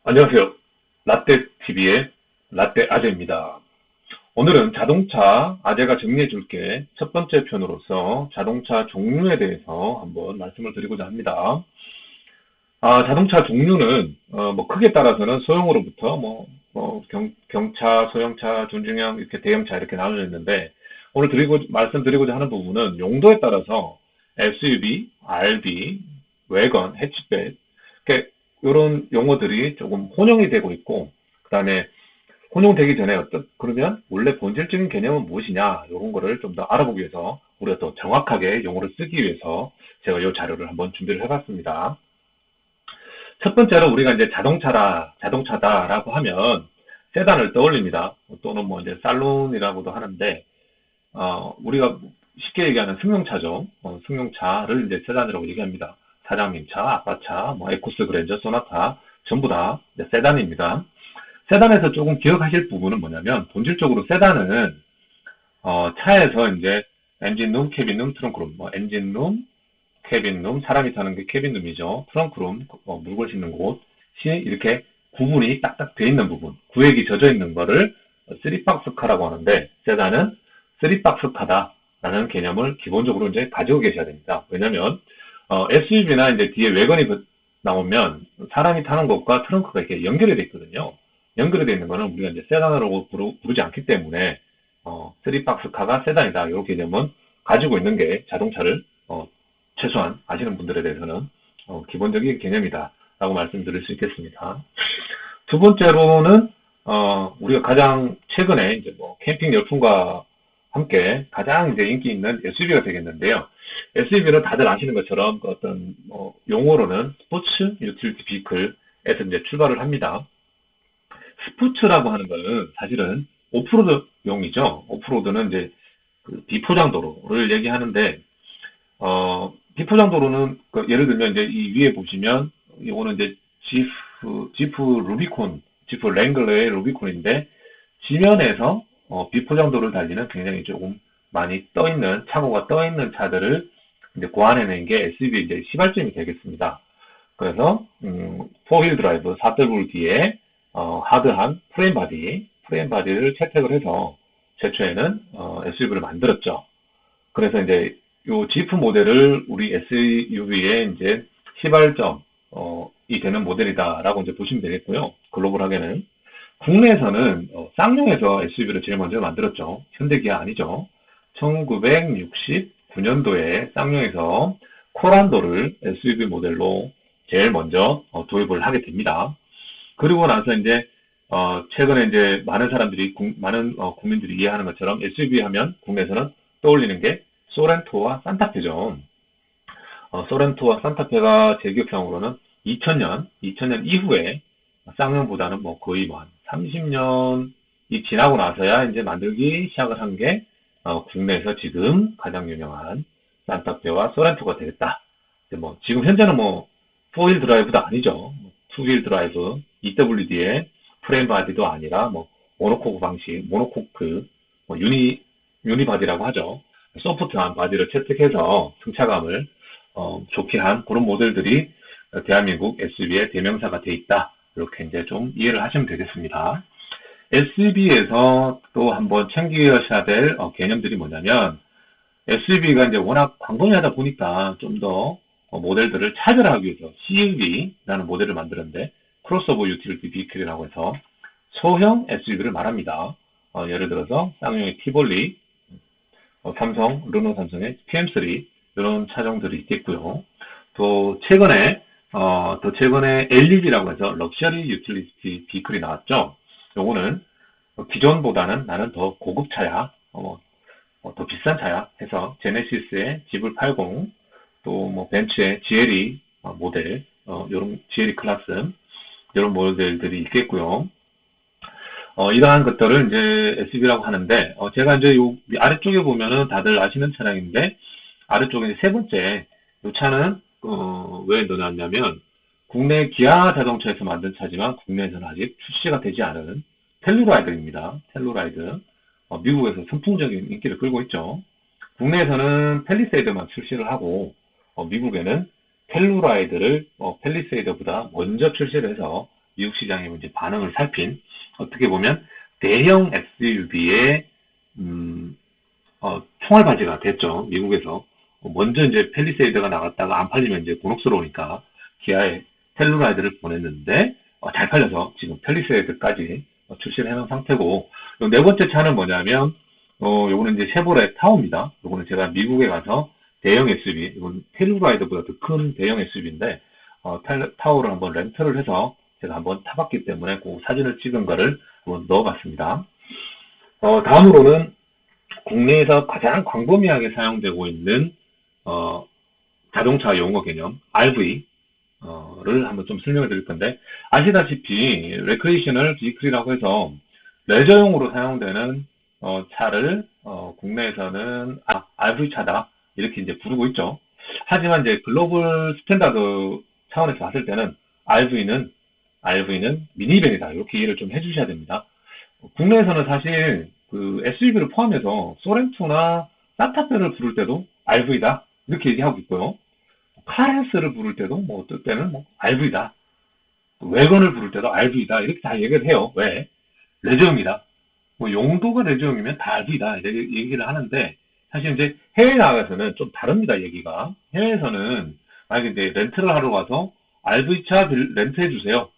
안녕하세요. 라떼TV의 라떼 아재입니다. 오늘은 자동차 아재가 정리해 줄게 첫 번째 편으로서 자동차 종류에 대해서 한번 말씀을 드리고자 합니다. 자동차 종류는 뭐 크게 따라서는 소형으로부터 경차, 소형차, 중중형 이렇게 대형차 이렇게 나눠져 있는데 오늘 말씀드리고자 하는 부분은 용도에 따라서 SUV, RV, 외건, 해치백 이렇게 이런 용어들이 조금 혼용이 되고 있고 그다음에 혼용되기 전에 그러면 원래 본질적인 개념은 무엇이냐 이런 거를 좀 더 알아보기 위해서 우리가 더 정확하게 용어를 쓰기 위해서 제가 이 자료를 한번 준비를 해봤습니다. 첫 번째로 우리가 이제 자동차다라고 하면 세단을 떠올립니다. 또는 뭐 이제 살론이라고도 하는데, 우리가 쉽게 얘기하는 승용차죠. 승용차를 이제 세단이라고 얘기합니다. 사장님 차, 아빠 차, 뭐 에코스 그랜저, 소나타 전부 다 이제 세단입니다. 세단에서 조금 기억하실 부분은 뭐냐면 본질적으로 세단은 차에서 이제 엔진룸, 캐빈룸, 트렁크룸, 뭐 엔진룸, 캐빈룸, 사람이 타는 게 캐빈룸이죠. 트렁크룸, 물건 싣는 곳이 이렇게 구분이 딱딱 돼 있는 부분, 구획이 젖어 있는 거를 쓰리박스카라고 하는데, 세단은 쓰리박스카다라는 개념을 기본적으로 이제 가지고 계셔야 됩니다. 왜냐면, SUV나 이제 뒤에 외건이 나오면 사람이 타는 것과 트렁크가 이렇게 연결이 돼 있거든요. 연결이 돼 있는 거는 우리가 이제 세단으로 부르지 않기 때문에, 쓰리박스카가 세단이다. 이런 개념은 가지고 있는 게 자동차를, 최소한 아시는 분들에 대해서는 기본적인 개념이다라고 말씀드릴 수 있겠습니다. 두 번째로는 우리가 가장 최근에 이제 뭐 캠핑 열풍과 함께 가장 이제 인기 있는 SUV가 되겠는데요. SUV는 다들 아시는 것처럼 그 어떤 용어로는 스포츠 유틸리티 비클에서 이제 출발을 합니다. 스포츠라고 하는 거는 사실은 오프로드용이죠. 오프로드는 이제 그 비포장도로를 얘기하는데 비포장도로는 예를 들면 이제 이 위에 보시면 이거는 이제 지프 루비콘, 지프 랭글러의 루비콘인데 지면에서 비포장도로를 달리는 굉장히 조금 많이 떠 있는 차고가 떠 있는 차들을 이제 고안해낸 게 SUV 이제 시발점이 되겠습니다. 그래서 4휠 드라이브 4WD에 하드한 프레임 바디를 채택을 해서 최초에는 SUV를 만들었죠. 그래서 이제 요 지프 모델을 우리 SUV의 이제 시발점이 되는 모델이다라고 이제 보시면 되겠고요. 글로벌하게는 국내에서는 쌍용에서 SUV를 제일 먼저 만들었죠. 현대기아 아니죠. 1969년도에 쌍용에서 코란도를 SUV 모델로 제일 먼저 도입을 하게 됩니다. 그리고 나서 이제 최근에 이제 많은 국민들이 이해하는 것처럼 SUV 하면 국내에서는 떠올리는 게 소렌토와 산타페죠. 소렌토와 산타페가 제 기억상으로는 2000년 이후에 쌍용보다는 뭐 거의 뭐 한 30년이 지나고 나서야 이제 만들기 시작을 한 게 국내에서 지금 가장 유명한 산타페와 소렌토가 되겠다. 뭐 지금 현재는 뭐 4휠 드라이브도 아니죠. 2휠 드라이브, EWD의 프레임 바디도 아니라 뭐 모노코크 방식, 모노코크, 뭐 유니바디라고 하죠. 소프트한 바디를 채택해서 승차감을 좋게 한 그런 모델들이 대한민국 SUV의 대명사가 돼 있다. 이렇게 이제 좀 이해를 하시면 되겠습니다. SUV에서 또 한번 챙기셔야 될 개념들이 뭐냐면 SUV가 이제 워낙 광범위하다 보니까 좀 더 모델들을 차별화하기 위해서 CUV라는 모델을 만들었는데 크로스오버 유틸리티 비클이라고 해서 소형 SUV를 말합니다. 예를 들어서 쌍용의 티볼리, 르노 삼성의 PM3 이런 차종들이 있겠고요. 또 최근에 LEV라고 해서 럭셔리 유틸리티 비클이 나왔죠. 요거는 기존보다는 나는 더 고급 차야, 더 비싼 차야 해서 제네시스의 GV80, 또 뭐 벤츠의 GLE 모델, 요런 GLE 클래스 이런 모델들이 있겠고요. 이러한 것들을 이제 SUV라고 하는데, 제가 이제 요 아래쪽에 보면은 다들 아시는 차량인데, 아래쪽에 이제 세 번째, 이 차는, 왜 넣어놨냐면, 국내 기아 자동차에서 만든 차지만 국내에서는 아직 출시가 되지 않은 텔루라이드입니다. 텔루라이드. 미국에서 선풍적인 인기를 끌고 있죠. 국내에서는 팰리세이드만 출시를 하고, 미국에는 텔루라이드를 팰리세이드보다 먼저 출시를 해서 미국 시장의 이제 반응을 살핀 어떻게 보면 대형 SUV의 총알바지가 됐죠. 미국에서. 먼저 이제 팰리세이드가 나갔다가 안 팔리면 이제 곤혹스러우니까 기아에 텔루라이드를 보냈는데 잘 팔려서 지금 팰리세이드까지 출시를 해놓은 상태고 네 번째 차는 뭐냐면 요거는 이제 쉐보레 타오입니다. 요거는 제가 미국에 가서 대형 SUV, 이건 텔루라이드보다 더 큰 대형 SUV인데 타오를 한번 렌트를 해서 제가 한번 타봤기 때문에 그 사진을 찍은 거를 한번 넣어봤습니다. 다음으로는 국내에서 가장 광범위하게 사용되고 있는 자동차 용어 개념 RV를 한번 좀 설명해 드릴 건데 아시다시피 레크리에이셔널 비클이라고 해서 레저용으로 사용되는 차를 국내에서는 RV 차다 이렇게 이제 부르고 있죠. 하지만 이제 글로벌 스탠다드 차원에서 봤을 때는 RV는 미니밴이다 이렇게 이해를 좀 해주셔야 됩니다. 국내에서는 사실 그 SUV를 포함해서 소렌토나 산타페를 부를 때도 RV다 이렇게 얘기하고 있고요. 카렌스를 부를 때도 뭐 어떨 때는 뭐 RV다, 외건을 부를 때도 RV다 이렇게 다 얘기를 해요. 왜? 레저용이다. 뭐 용도가 레저용이면 다 RV다 이렇게 얘기를 하는데 사실 이제 해외 나가서는 좀 다릅니다. 얘기가 해외에서는 만약에 이제 렌트를 하러 가서 RV차 렌트해 주세요.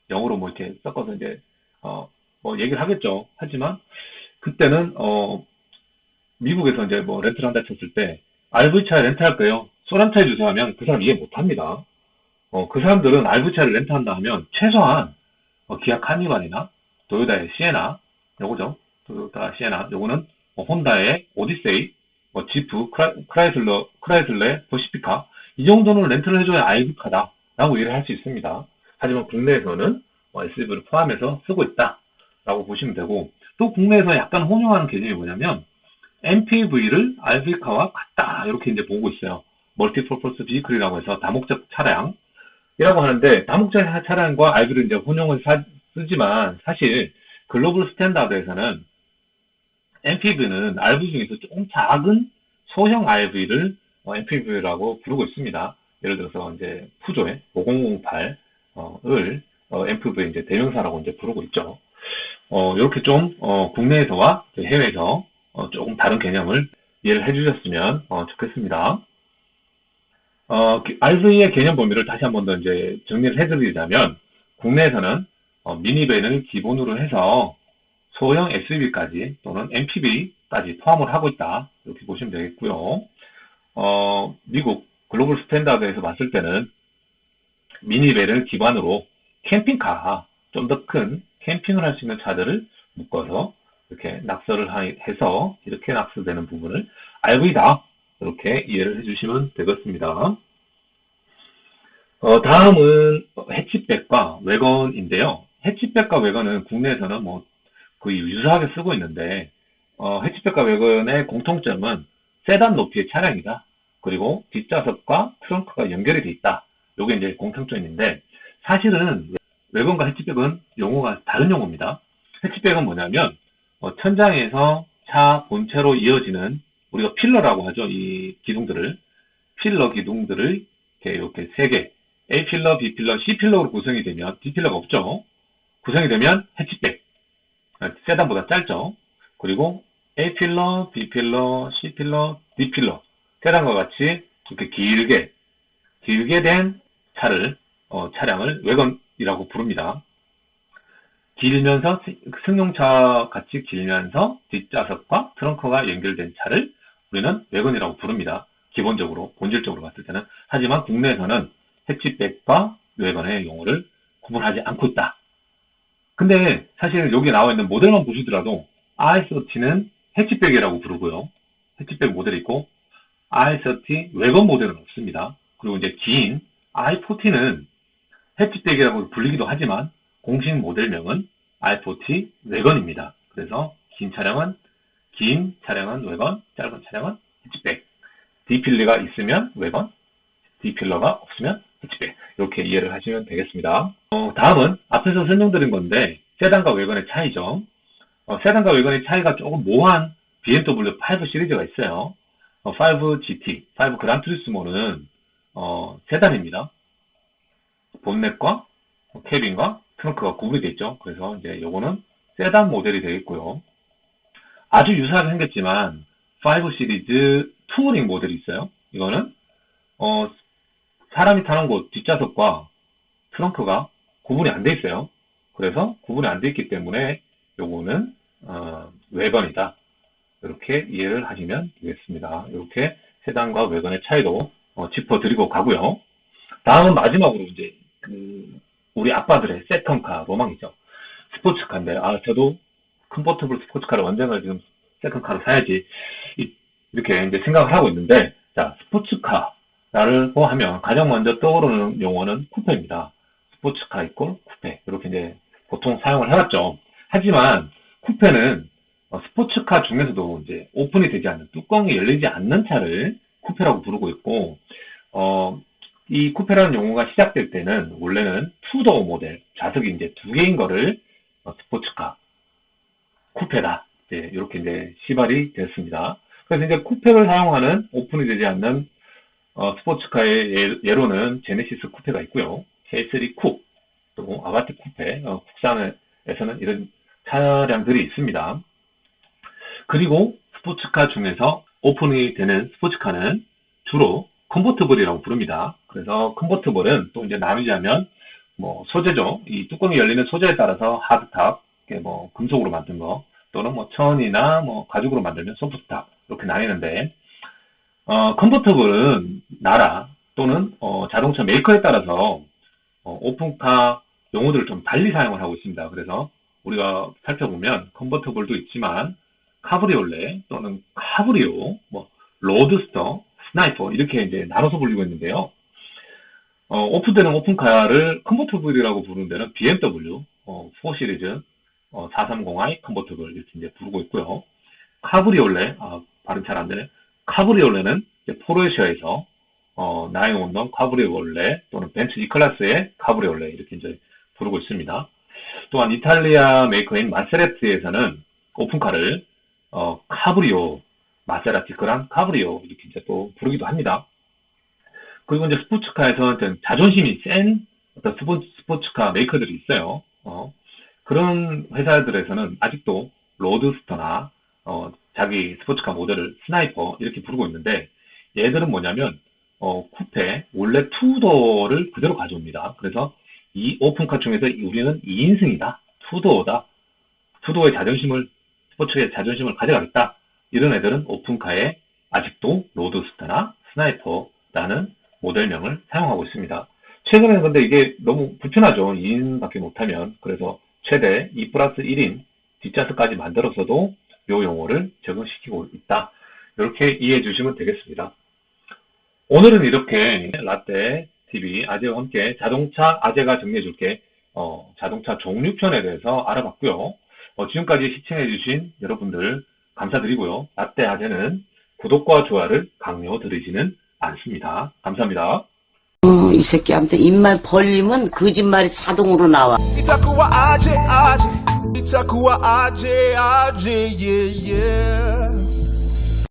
영어로 뭐 이렇게 섞어서 이제 뭐 얘기를 하겠죠. 하지만 그때는 미국에서 이제 뭐 렌트를 한다 쳤을 때 RV차 렌트할 거예요. 소렌트 해주세요 하면 그 사람 이해 못 합니다. 그 사람들은 RV차를 렌트한다 하면 최소한 기아 카니발이나 도요타의 시에나 요거죠. 도요타 시에나 요거는 혼다의 오디세이, 지프, 크라이슬러의 퍼시피카 이 정도는 렌트를 해줘야 RV카다라고 이해를 할 수 있습니다. 하지만 국내에서는 SUV를 포함해서 쓰고 있다라고 보시면 되고 또 국내에서 약간 혼용하는 개념이 뭐냐면 MPV를 RV카와 같다 이렇게 이제 보고 있어요. 멀티퍼포스 비클이라고 해서 다목적 차량이라고 하는데 다목적 차량과 RV를 이제 혼용을 쓰지만 사실 글로벌 스탠다드에서는 MPV는 RV 중에서 조금 작은 소형 RV를 MPV라고 부르고 있습니다. 예를 들어서 이제 푸조의 5008을 MPV 이제 대명사라고 이제 부르고 있죠. 이렇게 좀 국내에서와 해외에서 조금 다른 개념을 이해를 해주셨으면 좋겠습니다. RV의 개념 범위를 다시 한 번 더 이제 정리를 해드리자면 국내에서는 미니밴을 기본으로 해서 소형 SUV까지 또는 MPV까지 포함을 하고 있다 이렇게 보시면 되겠고요. 미국 글로벌 스탠다드에서 봤을 때는 미니밴을 기반으로 캠핑카 좀 더 큰 캠핑을 할 수 있는 차들을 묶어서 이렇게 낙서를 해서 이렇게 낙서되는 부분을 RV다 이렇게 이해를 해주시면 되겠습니다. 다음은 해치백과 외건인데요. 해치백과 외건은 국내에서는 뭐 거의 유사하게 쓰고 있는데 해치백과 외건의 공통점은 세단 높이의 차량이다. 그리고 뒷좌석과 트렁크가 연결이 돼 있다. 이게 이제 공통점인데 사실은 외건과 해치백은 용어가 다른 용어입니다. 해치백은 뭐냐면 천장에서 차 본체로 이어지는 우리가 필러라고 하죠. 이 기둥들을 필러 기둥들을 이렇게 세 개 A 필러, B 필러, C 필러로 구성이 되면 D 필러가 없죠. 구성이 되면 해치백 세단보다 짧죠. 그리고 A 필러, B 필러, C 필러, D 필러 세단과 같이 이렇게 길게 된 차량을 외건이라고 부릅니다. 길면서 승용차 같이 길면서 뒷좌석과 트렁크가 연결된 차를 우리는 외건이라고 부릅니다. 기본적으로 본질적으로 봤을 때는 하지만 국내에서는 해치백과 외건의 용어를 구분하지 않고 있다. 근데 사실 여기 나와 있는 모델만 보시더라도 i30는 해치백이라고 부르고요. 해치백 모델이 있고 i30 외건 모델은 없습니다. 그리고 이제 긴 i40는 해치백이라고 불리기도 하지만 공식 모델명은 i40 외건입니다. 그래서 긴 차량은 외건, 짧은 차량은 해치백. D필러가 있으면 외건, D필러가 없으면 해치백. 이렇게 이해를 하시면 되겠습니다. 다음은 앞에서 설명드린 건데 세단과 외건의 차이죠. 세단과 외건의 차이가 조금 모호한 BMW 5 시리즈가 있어요. 5 GT, 5 그란투리스모는 세단입니다. 본넷과 캐빈과 트렁크가 구분이 되어 있죠. 그래서 이제 요거는 세단 모델이 되어 있고요. 아주 유사하게 생겼지만 5 시리즈 투어링 모델이 있어요. 이거는 사람이 타는 곳 뒷좌석과 트렁크가 구분이 안 돼 있어요. 그래서 구분이 안 돼 있기 때문에 요거는 외건이다. 이렇게 이해를 하시면 되겠습니다. 이렇게 세단과 외건의 차이도 짚어드리고 가고요. 다음은 마지막으로 이제 우리 아빠들의 세컨카 로망이죠. 스포츠카인데 저도 컴포터블 스포츠카를 언젠가 지금 세컨카로 사야지 이렇게 이제 생각을 하고 있는데, 자, 스포츠카라고 하면 가장 먼저 떠오르는 용어는 쿠페입니다. 스포츠카 이꼴 쿠페, 이렇게 이제 보통 사용을 해왔죠. 하지만 쿠페는 스포츠카 중에서도 이제 오픈이 되지 않는, 뚜껑이 열리지 않는 차를 쿠페라고 부르고 있고, 이 쿠페라는 용어가 시작될 때는 원래는 투도어 모델, 좌석이 이제 두 개인 거를 스포츠카, 쿠페다. 이렇게 이제 시발이 됐습니다. 그래서 이제 쿠페를 사용하는 오픈이 되지 않는 스포츠카의 예로는 제네시스 쿠페가 있고요. K3 쿱, 또 아바티 쿠페, 국산에서는 이런 차량들이 있습니다. 그리고 스포츠카 중에서 오픈이 되는 스포츠카는 주로 컨버터블이라고 부릅니다. 그래서 컨버터블은 또 이제 나누자면 뭐 소재죠. 이 뚜껑이 열리는 소재에 따라서 하드탑, 뭐 금속으로 만든 거, 또는 뭐 천이나 뭐 가죽으로 만들면 소프트탑, 이렇게 나뉘는데, 컨버터블은 나라 또는 자동차 메이커에 따라서 오픈카 용어들을 좀 달리 사용을 하고 있습니다. 그래서 우리가 살펴보면 컨버터블도 있지만 카브리올레 또는 카브리오, 뭐 로드스터, 스나이퍼 이렇게 이제 나눠서 불리고 있는데요. 오픈되는 오픈카를 컨버터블이라고 부르는 데는 BMW 4 시리즈 430i 컨버터블 이렇게 이제 부르고 있고요. 카브리올레, 발음 잘 안 되네. 카브리올레는 포르쉐에서 911 카브리올레 또는 벤츠 E클래스의 카브리올레 이렇게 이제 부르고 있습니다. 또한 이탈리아 메이커인 마세라티에서는 오픈카를 카브리오, 마세라티 그란 카브리오 이렇게 이제 또 부르기도 합니다. 그리고 이제 스포츠카에서는 자존심이 센 어떤 스포츠카 메이커들이 있어요. 그런 회사들에서는 아직도 로드스터나 자기 스포츠카 모델을 스나이퍼 이렇게 부르고 있는데, 얘들은 뭐냐면 쿠페 원래 투도어를 그대로 가져옵니다. 그래서 이 오픈카 중에서 우리는 2인승이다, 투도어다, 투도어의 자존심을, 스포츠의 자존심을 가져가겠다, 이런 애들은 오픈카에 아직도 로드스터나 스나이퍼라는 모델명을 사용하고 있습니다. 최근에는 근데 이게 너무 불편하죠. 2인밖에 못하면. 그래서 최대 2+1인 뒷좌석까지 만들어서도 이 용어를 적용시키고 있다. 이렇게 이해해 주시면 되겠습니다. 오늘은 이렇게 라떼 TV 아재와 함께 자동차 아재가 정리해 줄게 자동차 종류편에 대해서 알아봤고요. 지금까지 시청해 주신 여러분들 감사드리고요. 라떼 아재는 구독과 좋아요를 강요드리지는 않습니다. 감사합니다. 이 새끼한테 입만 벌리면 거짓말이 자동으로 나와. Itakuwa aje, Itakuwa aje, yeah, yeah.